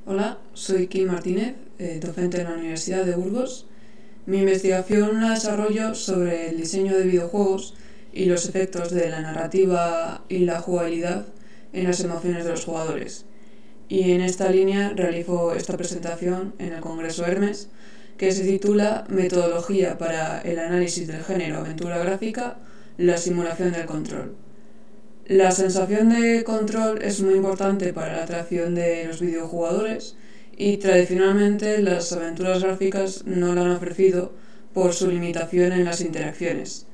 Hola, soy Kim Martínez, docente en la Universidad de Burgos. Mi investigación la desarrollo sobre el diseño de videojuegos y los efectos de la narrativa y la jugabilidad en las emociones de los jugadores. Y en esta línea realizo esta presentación en el Congreso Hermes, que se titula Metodología para el análisis del género aventura gráfica, la simulación del control. La sensación de control es muy importante para la atracción de los videojugadores y tradicionalmente las aventuras gráficas no la han ofrecido por su limitación en las interacciones,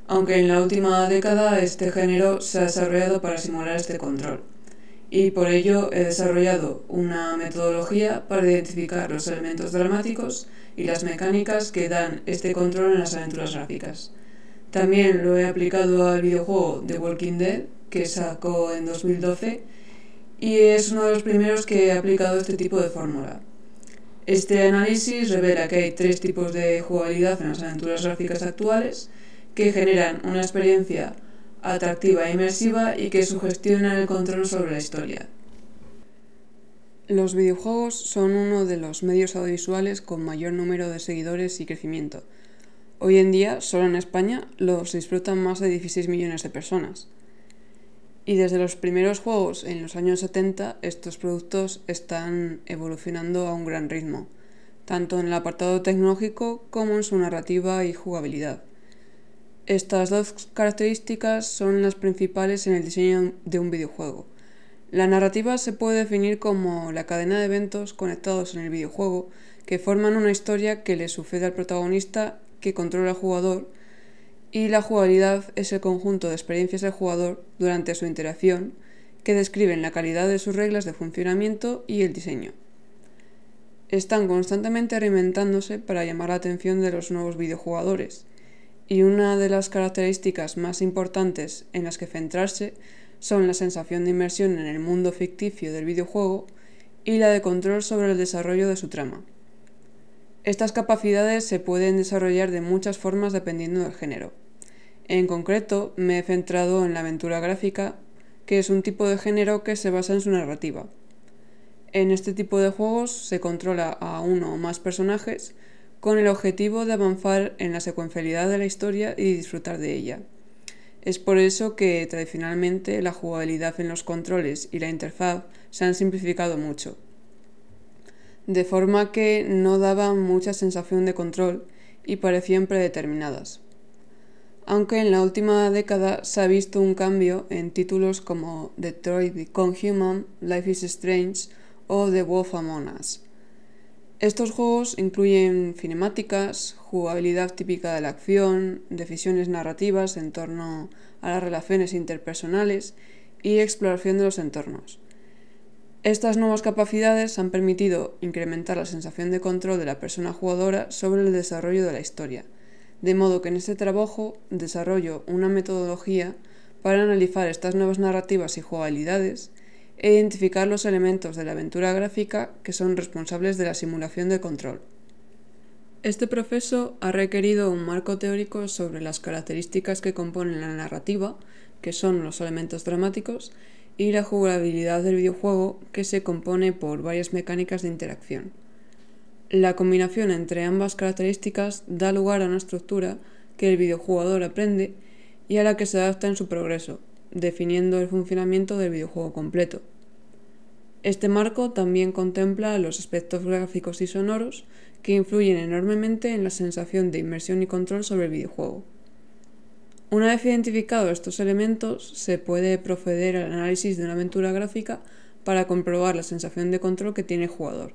aunque en la última década este género se ha desarrollado para simular este control, y por ello he desarrollado una metodología para identificar los elementos dramáticos y las mecánicas que dan este control en las aventuras gráficas. También lo he aplicado al videojuego The Walking Dead, que sacó en 2012, y es uno de los primeros que he aplicado este tipo de fórmula. Este análisis revela que hay tres tipos de jugabilidad en las aventuras gráficas actuales que generan una experiencia atractiva e inmersiva y que sugestionan el control sobre la historia. Los videojuegos son uno de los medios audiovisuales con mayor número de seguidores y crecimiento. Hoy en día, solo en España, los disfrutan más de 16 millones de personas. Y desde los primeros juegos en los años 70, estos productos están evolucionando a un gran ritmo, tanto en el apartado tecnológico como en su narrativa y jugabilidad. Estas dos características son las principales en el diseño de un videojuego. La narrativa se puede definir como la cadena de eventos conectados en el videojuego que forman una historia que le sucede al protagonista que controla al jugador, y la jugabilidad es el conjunto de experiencias del jugador durante su interacción que describen la calidad de sus reglas de funcionamiento y el diseño. Están constantemente reinventándose para llamar la atención de los nuevos videojugadores, y una de las características más importantes en las que centrarse son la sensación de inmersión en el mundo ficticio del videojuego y la de control sobre el desarrollo de su trama. Estas capacidades se pueden desarrollar de muchas formas dependiendo del género. En concreto, me he centrado en la aventura gráfica, que es un tipo de género que se basa en su narrativa. En este tipo de juegos se controla a uno o más personajes con el objetivo de avanzar en la secuencialidad de la historia y disfrutar de ella. Es por eso que tradicionalmente la jugabilidad en los controles y la interfaz se han simplificado mucho, de forma que no daban mucha sensación de control y parecían predeterminadas. Aunque en la última década se ha visto un cambio en títulos como Detroit Become Human, Life is Strange o The Wolf Among Us. Estos juegos incluyen cinemáticas, jugabilidad típica de la acción, decisiones narrativas en torno a las relaciones interpersonales y exploración de los entornos. Estas nuevas capacidades han permitido incrementar la sensación de control de la persona jugadora sobre el desarrollo de la historia, de modo que en este trabajo desarrollo una metodología para analizar estas nuevas narrativas y jugabilidades e identificar los elementos de la aventura gráfica que son responsables de la simulación de control. Este proceso ha requerido un marco teórico sobre las características que componen la narrativa, que son los elementos dramáticos, y la jugabilidad del videojuego, que se compone por varias mecánicas de interacción. La combinación entre ambas características da lugar a una estructura que el videojugador aprende y a la que se adapta en su progreso, definiendo el funcionamiento del videojuego completo. Este marco también contempla los aspectos gráficos y sonoros que influyen enormemente en la sensación de inmersión y control sobre el videojuego. Una vez identificados estos elementos, se puede proceder al análisis de una aventura gráfica para comprobar la sensación de control que tiene el jugador.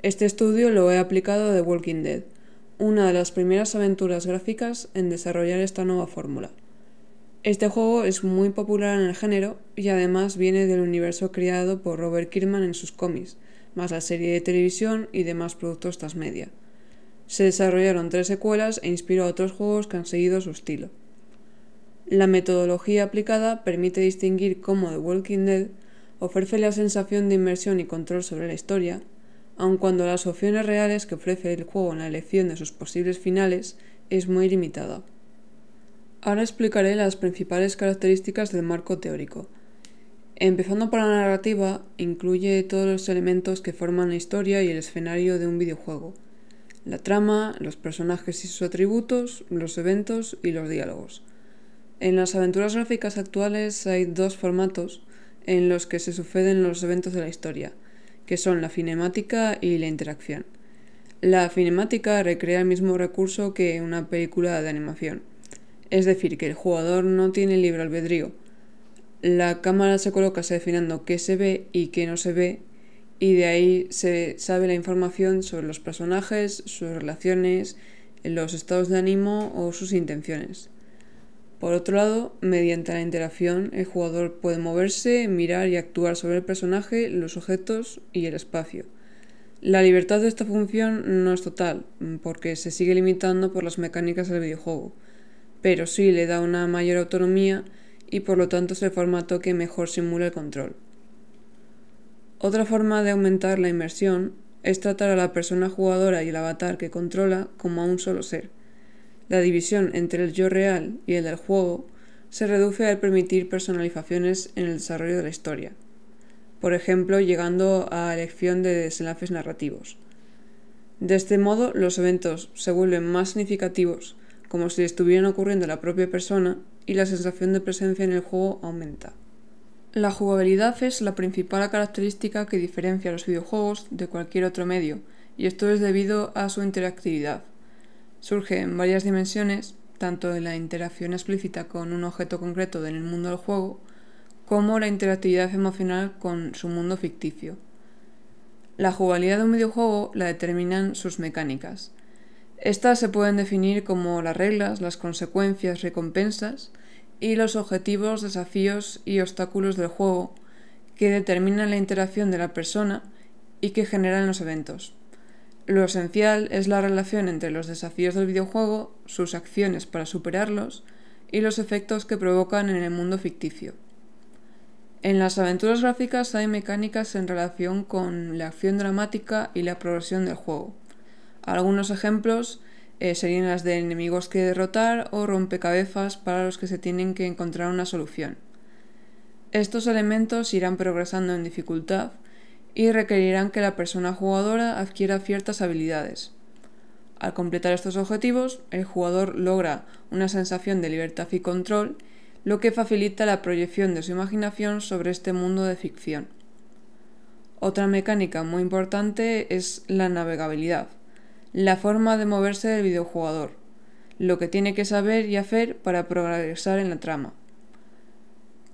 Este estudio lo he aplicado a The Walking Dead, una de las primeras aventuras gráficas en desarrollar esta nueva fórmula. Este juego es muy popular en el género y además viene del universo creado por Robert Kirkman en sus cómics, más la serie de televisión y demás productos transmedia. Se desarrollaron 3 secuelas e inspiró a otros juegos que han seguido su estilo. La metodología aplicada permite distinguir cómo The Walking Dead ofrece la sensación de inmersión y control sobre la historia, aun cuando las opciones reales que ofrece el juego en la elección de sus posibles finales es muy limitada. Ahora explicaré las principales características del marco teórico. Empezando por la narrativa, incluye todos los elementos que forman la historia y el escenario de un videojuego: la trama, los personajes y sus atributos, los eventos y los diálogos. En las aventuras gráficas actuales hay dos formatos en los que se suceden los eventos de la historia, que son la cinemática y la interacción. La cinemática recrea el mismo recurso que una película de animación, es decir, que el jugador no tiene libre albedrío. La cámara se coloca seleccionando qué se ve y qué no se ve, y de ahí se sabe la información sobre los personajes, sus relaciones, los estados de ánimo o sus intenciones. Por otro lado, mediante la interacción, el jugador puede moverse, mirar y actuar sobre el personaje, los objetos y el espacio. La libertad de esta función no es total, porque se sigue limitando por las mecánicas del videojuego, pero sí le da una mayor autonomía y por lo tanto es el formato que mejor simula el control. Otra forma de aumentar la inmersión es tratar a la persona jugadora y el avatar que controla como a un solo ser. La división entre el yo real y el del juego se reduce al permitir personalizaciones en el desarrollo de la historia, por ejemplo, llegando a elección de desenlaces narrativos. De este modo, los eventos se vuelven más significativos, como si estuvieran ocurriendo a la propia persona, y la sensación de presencia en el juego aumenta. La jugabilidad es la principal característica que diferencia a los videojuegos de cualquier otro medio, y esto es debido a su interactividad. Surge en varias dimensiones, tanto en la interacción explícita con un objeto concreto en el mundo del juego, como la interactividad emocional con su mundo ficticio. La jugabilidad de un videojuego la determinan sus mecánicas. Estas se pueden definir como las reglas, las consecuencias, recompensas y los objetivos, desafíos y obstáculos del juego que determinan la interacción de la persona y que generan los eventos. Lo esencial es la relación entre los desafíos del videojuego, sus acciones para superarlos y los efectos que provocan en el mundo ficticio. En las aventuras gráficas hay mecánicas en relación con la acción dramática y la progresión del juego. Algunos ejemplos serían las de enemigos que derrotar o rompecabezas para los que se tienen que encontrar una solución. Estos elementos irán progresando en dificultad y requerirán que la persona jugadora adquiera ciertas habilidades. Al completar estos objetivos, el jugador logra una sensación de libertad y control, lo que facilita la proyección de su imaginación sobre este mundo de ficción. Otra mecánica muy importante es la navegabilidad, la forma de moverse del videojugador, lo que tiene que saber y hacer para progresar en la trama.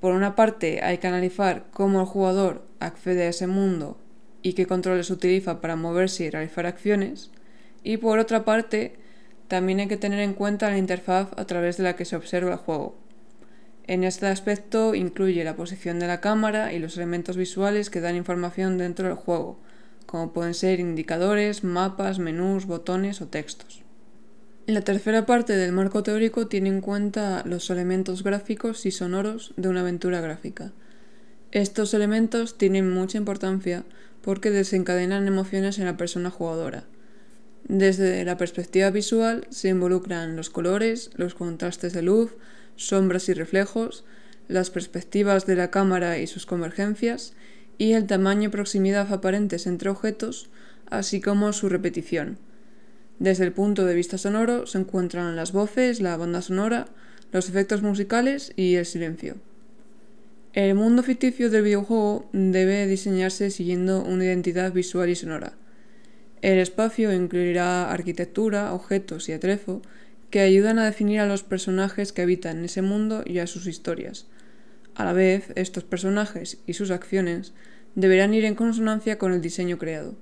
Por una parte, hay que analizar cómo el jugador accede a ese mundo y qué controles utiliza para moverse y realizar acciones, y por otra parte, también hay que tener en cuenta la interfaz a través de la que se observa el juego. En este aspecto incluye la posición de la cámara y los elementos visuales que dan información dentro del juego, como pueden ser indicadores, mapas, menús, botones o textos. La tercera parte del marco teórico tiene en cuenta los elementos gráficos y sonoros de una aventura gráfica. Estos elementos tienen mucha importancia porque desencadenan emociones en la persona jugadora. Desde la perspectiva visual se involucran los colores, los contrastes de luz, sombras y reflejos, las perspectivas de la cámara y sus convergencias, y el tamaño y proximidad aparentes entre objetos, así como su repetición. Desde el punto de vista sonoro se encuentran las voces, la banda sonora, los efectos musicales y el silencio. El mundo ficticio del videojuego debe diseñarse siguiendo una identidad visual y sonora. El espacio incluirá arquitectura, objetos y atrezo que ayudan a definir a los personajes que habitan en ese mundo y a sus historias. A la vez, estos personajes y sus acciones deberán ir en consonancia con el diseño creado.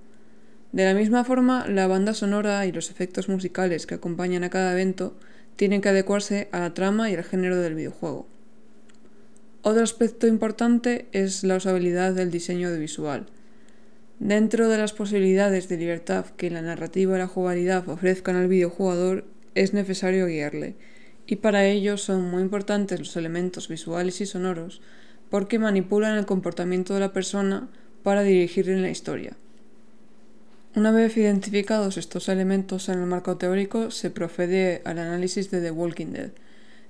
De la misma forma, la banda sonora y los efectos musicales que acompañan a cada evento tienen que adecuarse a la trama y al género del videojuego. Otro aspecto importante es la usabilidad del diseño audiovisual. Dentro de las posibilidades de libertad que la narrativa y la jugabilidad ofrezcan al videojugador, es necesario guiarle, y para ello son muy importantes los elementos visuales y sonoros porque manipulan el comportamiento de la persona para dirigirle en la historia. Una vez identificados estos elementos en el marco teórico, se procede al análisis de The Walking Dead.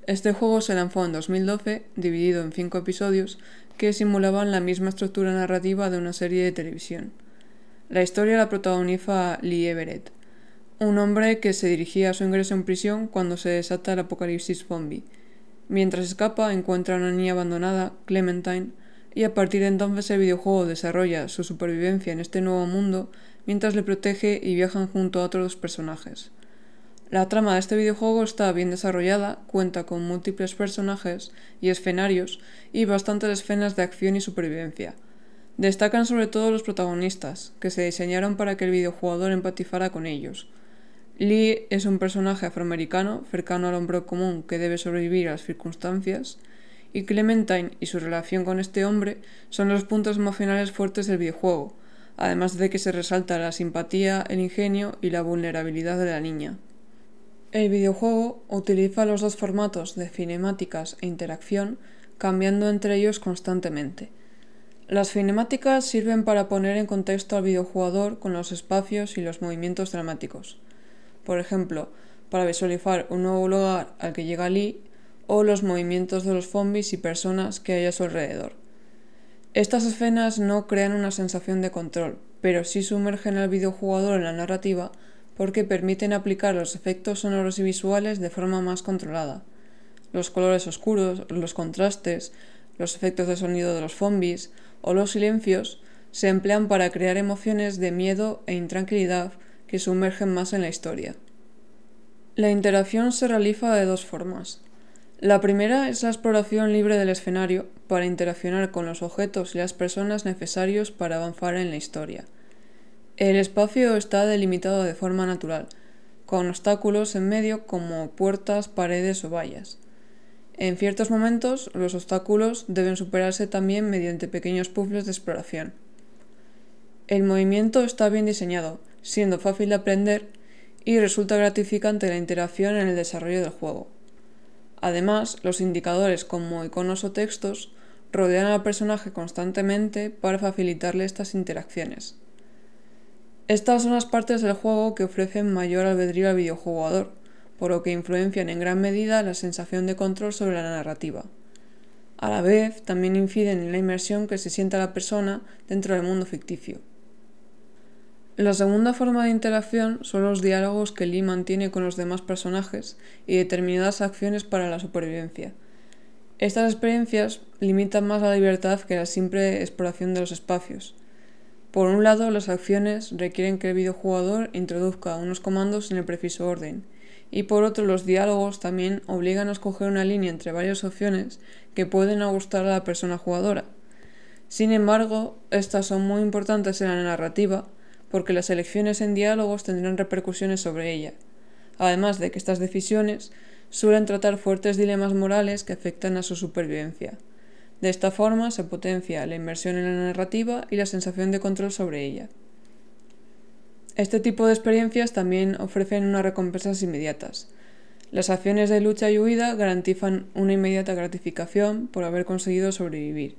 Este juego se lanzó en 2012, dividido en 5 episodios que simulaban la misma estructura narrativa de una serie de televisión. La historia la protagoniza Lee Everett, un hombre que se dirigía a su ingreso en prisión cuando se desata el apocalipsis zombie. Mientras escapa, encuentra a una niña abandonada, Clementine, y a partir de entonces el videojuego desarrolla su supervivencia en este nuevo mundo mientras le protege y viajan junto a otros personajes. La trama de este videojuego está bien desarrollada, cuenta con múltiples personajes y escenarios y bastantes escenas de acción y supervivencia. Destacan sobre todo los protagonistas, que se diseñaron para que el videojugador empatizara con ellos. Lee es un personaje afroamericano cercano al hombre común que debe sobrevivir a las circunstancias, y Clementine y su relación con este hombre son los puntos emocionales fuertes del videojuego, además de que se resalta la simpatía, el ingenio y la vulnerabilidad de la niña. El videojuego utiliza los dos formatos de cinemáticas e interacción, cambiando entre ellos constantemente. Las cinemáticas sirven para poner en contexto al videojugador con los espacios y los movimientos dramáticos. Por ejemplo, para visualizar un nuevo lugar al que llega Lee o los movimientos de los zombies y personas que hay a su alrededor. Estas escenas no crean una sensación de control, pero sí sumergen al videojugador en la narrativa porque permiten aplicar los efectos sonoros y visuales de forma más controlada. Los colores oscuros, los contrastes, los efectos de sonido de los zombies o los silencios se emplean para crear emociones de miedo e intranquilidad que sumergen más en la historia. La interacción se realiza de dos formas. La primera es la exploración libre del escenario para interaccionar con los objetos y las personas necesarios para avanzar en la historia. El espacio está delimitado de forma natural, con obstáculos en medio como puertas, paredes o vallas. En ciertos momentos, los obstáculos deben superarse también mediante pequeños puzzles de exploración. El movimiento está bien diseñado, siendo fácil de aprender y resulta gratificante la interacción en el desarrollo del juego. Además, los indicadores como iconos o textos rodean al personaje constantemente para facilitarle estas interacciones. Estas son las partes del juego que ofrecen mayor albedrío al videojugador, por lo que influencian en gran medida la sensación de control sobre la narrativa. A la vez, también inciden en la inmersión que se sienta la persona dentro del mundo ficticio. La segunda forma de interacción son los diálogos que Lee mantiene con los demás personajes y determinadas acciones para la supervivencia. Estas experiencias limitan más la libertad que la simple exploración de los espacios. Por un lado, las acciones requieren que el videojugador introduzca unos comandos en el preciso orden, y por otro, los diálogos también obligan a escoger una línea entre varias opciones que pueden no gustar a la persona jugadora. Sin embargo, estas son muy importantes en la narrativa, porque las elecciones en diálogos tendrán repercusiones sobre ella, además de que estas decisiones suelen tratar fuertes dilemas morales que afectan a su supervivencia. De esta forma se potencia la inmersión en la narrativa y la sensación de control sobre ella. Este tipo de experiencias también ofrecen unas recompensas inmediatas. Las acciones de lucha y huida garantizan una inmediata gratificación por haber conseguido sobrevivir.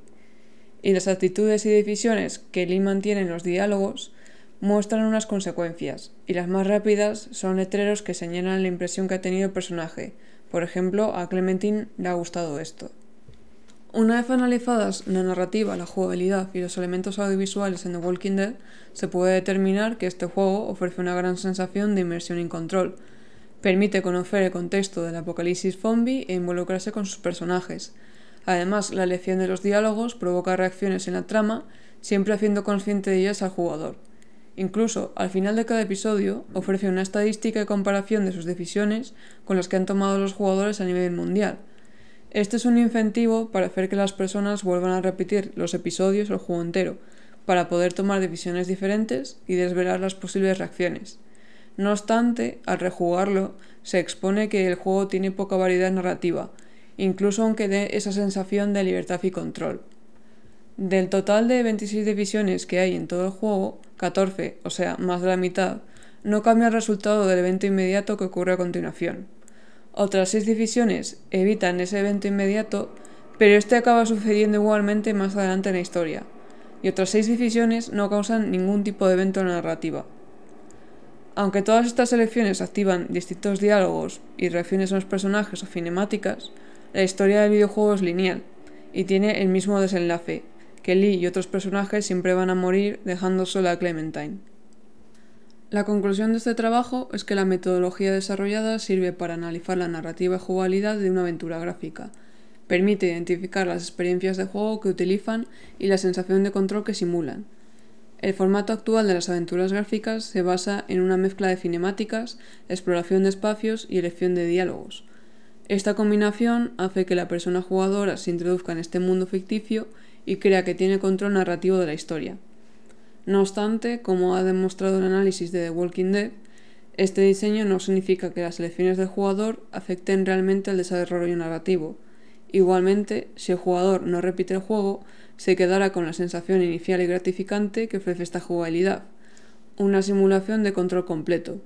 Y las actitudes y decisiones que Lee mantiene en los diálogos muestran unas consecuencias, y las más rápidas son letreros que señalan la impresión que ha tenido el personaje. Por ejemplo, a Clementine le ha gustado esto. Una vez analizadas la narrativa, la jugabilidad y los elementos audiovisuales en The Walking Dead, se puede determinar que este juego ofrece una gran sensación de inmersión y control. Permite conocer el contexto del apocalipsis zombie e involucrarse con sus personajes. Además, la elección de los diálogos provoca reacciones en la trama, siempre haciendo consciente de ellas al jugador. Incluso, al final de cada episodio, ofrece una estadística y comparación de sus decisiones con las que han tomado los jugadores a nivel mundial. Este es un incentivo para hacer que las personas vuelvan a repetir los episodios o el juego entero, para poder tomar decisiones diferentes y desvelar las posibles reacciones. No obstante, al rejugarlo, se expone que el juego tiene poca variedad narrativa, incluso aunque dé esa sensación de libertad y control. Del total de 26 divisiones que hay en todo el juego, 14, o sea, más de la mitad, no cambia el resultado del evento inmediato que ocurre a continuación. Otras 6 divisiones evitan ese evento inmediato, pero este acaba sucediendo igualmente más adelante en la historia, y otras 6 divisiones no causan ningún tipo de evento en la narrativa. Aunque todas estas selecciones activan distintos diálogos y reacciones a los personajes o cinemáticas, la historia del videojuego es lineal y tiene el mismo desenlace, que Lee y otros personajes siempre van a morir dejando sola a Clementine. La conclusión de este trabajo es que la metodología desarrollada sirve para analizar la narrativa y jugabilidad de una aventura gráfica. Permite identificar las experiencias de juego que utilizan y la sensación de control que simulan. El formato actual de las aventuras gráficas se basa en una mezcla de cinemáticas, exploración de espacios y elección de diálogos. Esta combinación hace que la persona jugadora se introduzca en este mundo ficticio y crea que tiene control narrativo de la historia. No obstante, como ha demostrado el análisis de The Walking Dead, este diseño no significa que las elecciones del jugador afecten realmente el desarrollo narrativo. Igualmente, si el jugador no repite el juego, se quedará con la sensación inicial y gratificante que ofrece esta jugabilidad, una simulación de control completo.